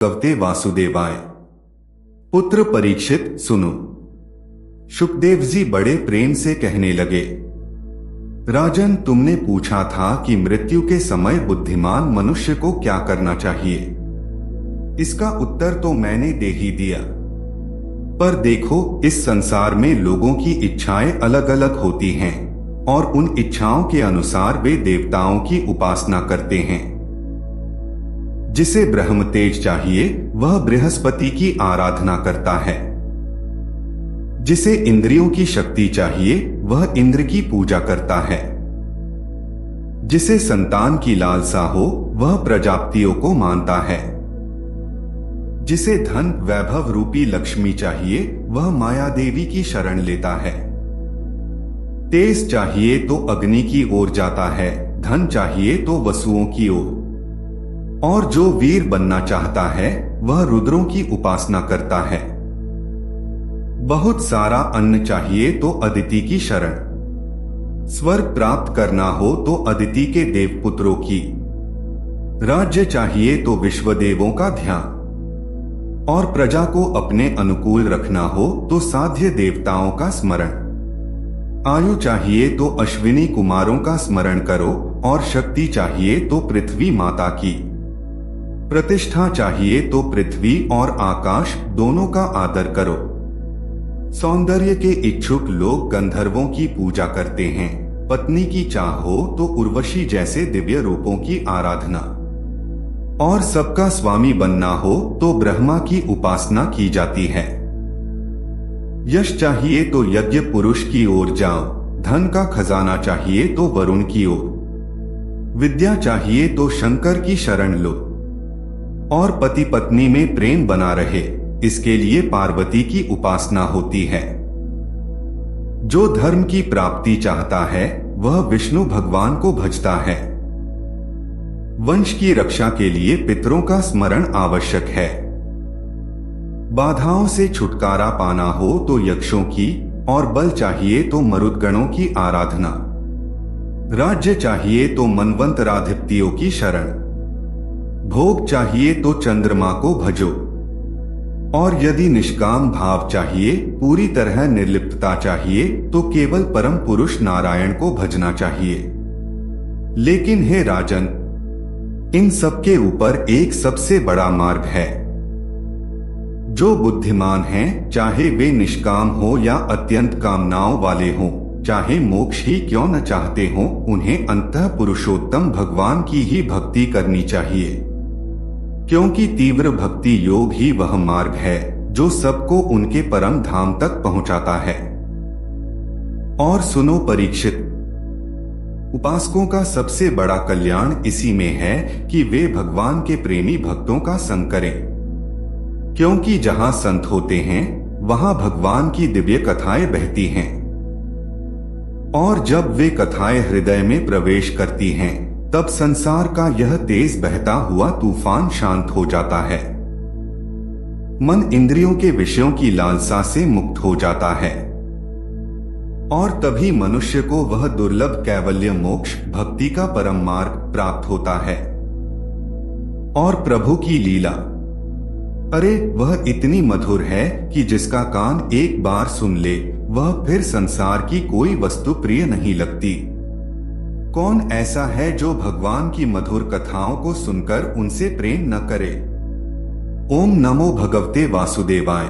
भगवते वासुदेवाय। पुत्र परीक्षित सुनो। शुकदेव जी बड़े प्रेम से कहने लगे, राजन, तुमने पूछा था कि मृत्यु के समय बुद्धिमान मनुष्य को क्या करना चाहिए। इसका उत्तर तो मैंने दे ही दिया। पर देखो, इस संसार में लोगों की इच्छाएं अलग अलग होती हैं और उन इच्छाओं के अनुसार वे देवताओं की उपासना करते हैं। जिसे ब्रह्म तेज चाहिए वह बृहस्पति की आराधना करता है। जिसे इंद्रियों की शक्ति चाहिए वह इंद्र की पूजा करता है। जिसे संतान की लालसा हो वह प्रजापतियों को मानता है। जिसे धन वैभव रूपी लक्ष्मी चाहिए वह माया देवी की शरण लेता है। तेज चाहिए तो अग्नि की ओर जाता है, धन चाहिए तो वसुओं की ओर, और जो वीर बनना चाहता है वह रुद्रों की उपासना करता है। बहुत सारा अन्न चाहिए तो अदिति की शरण, स्वर्ग प्राप्त करना हो तो अदिति के देवपुत्रों की, राज्य चाहिए तो विश्वदेवों का ध्यान, और प्रजा को अपने अनुकूल रखना हो तो साध्य देवताओं का स्मरण। आयु चाहिए तो अश्विनी कुमारों का स्मरण करो, और शक्ति चाहिए तो पृथ्वी माता की, प्रतिष्ठा चाहिए तो पृथ्वी और आकाश दोनों का आदर करो। सौंदर्य के इच्छुक लोग गंधर्वों की पूजा करते हैं। पत्नी की चाह हो तो उर्वशी जैसे दिव्य रूपों की आराधना, और सबका स्वामी बनना हो तो ब्रह्मा की उपासना की जाती है। यश चाहिए तो यज्ञ पुरुष की ओर जाओ, धन का खजाना चाहिए तो वरुण की ओर, विद्या चाहिए तो शंकर की शरण लो, और पति पत्नी में प्रेम बना रहे इसके लिए पार्वती की उपासना होती है। जो धर्म की प्राप्ति चाहता है वह विष्णु भगवान को भजता है। वंश की रक्षा के लिए पितरों का स्मरण आवश्यक है। बाधाओं से छुटकारा पाना हो तो यक्षों की, और बल चाहिए तो मरुदगणों की आराधना, राज्य चाहिए तो मनवंतराधिपतियों की शरण, भोग चाहिए तो चंद्रमा को भजो, और यदि निष्काम भाव चाहिए, पूरी तरह निर्लिप्तता चाहिए तो केवल परम पुरुष नारायण को भजना चाहिए। लेकिन हे राजन, इन सब के ऊपर एक सबसे बड़ा मार्ग है। जो बुद्धिमान हैं, चाहे वे निष्काम हो या अत्यंत कामनाओं वाले हों, चाहे मोक्ष ही क्यों न चाहते हों, उन्हें अंतः पुरुषोत्तम भगवान की ही भक्ति करनी चाहिए, क्योंकि तीव्र भक्ति योग ही वह मार्ग है जो सबको उनके परम धाम तक पहुंचाता है। और सुनो परीक्षित, उपासकों का सबसे बड़ा कल्याण इसी में है कि वे भगवान के प्रेमी भक्तों का संग करें, क्योंकि जहां संत होते हैं वहां भगवान की दिव्य कथाएं बहती हैं, और जब वे कथाएं हृदय में प्रवेश करती हैं तब संसार का यह तेज बहता हुआ तूफान शांत हो जाता है। मन इंद्रियों के विषयों की लालसा से मुक्त हो जाता है, और तभी मनुष्य को वह दुर्लभ कैवल्य मोक्ष भक्ति का परम मार्ग प्राप्त होता है। और प्रभु की लीला, अरे वह इतनी मधुर है कि जिसका कान एक बार सुन ले वह फिर संसार की कोई वस्तु प्रिय नहीं लगती। कौन ऐसा है जो भगवान की मधुर कथाओं को सुनकर उनसे प्रेम न करे। ओम नमो भगवते वासुदेवाय।